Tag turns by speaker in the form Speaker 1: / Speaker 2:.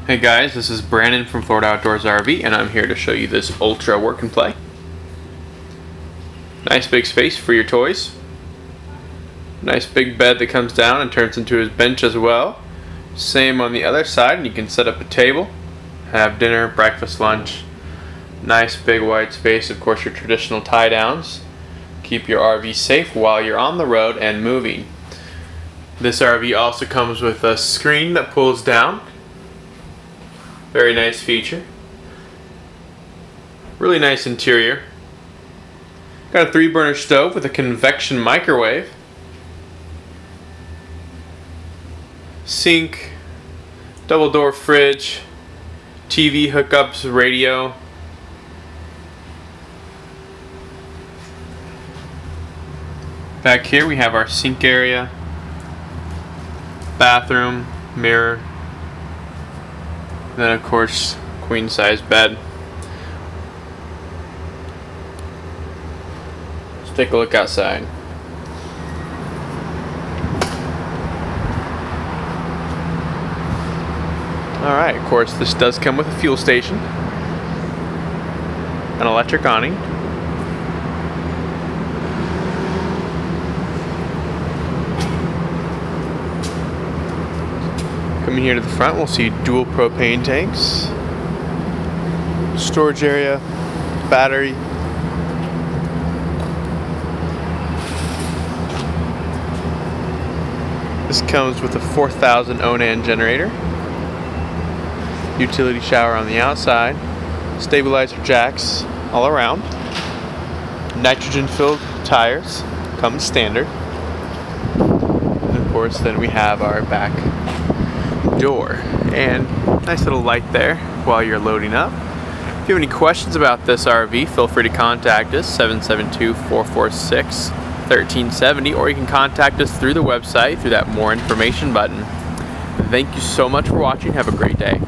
Speaker 1: Hey guys, this is Brandon from Florida Outdoors RV, and I'm here to show you this Ultra Work and Play. Nice big space for your toys. Nice big bed that comes down and turns into his bench as well. Same on the other side, and you can set up a table, have dinner, breakfast, lunch. Nice big wide space, of course your traditional tie downs. Keep your RV safe while you're on the road and moving. This RV also comes with a screen that pulls down. Very nice feature. Really nice interior. Got a 3-burner stove with a convection microwave. Sink, double door fridge, TV hookups, radio. Back here we have our sink area, bathroom, mirror. Then of course, queen size bed. Let's take a look outside. Alright, of course this does come with a fuel station, an electric awning, coming here to the front, we'll see dual propane tanks, storage area, battery, this comes with a 4,000 Onan generator, utility shower on the outside, stabilizer jacks all around, nitrogen filled tires come standard, and of course then we have our back door and nice little light there while you're loading up. If you have any questions about this RV, feel free to contact us 772-446-1370, or you can contact us through the website through that more information button. Thank you so much for watching. Have a great day.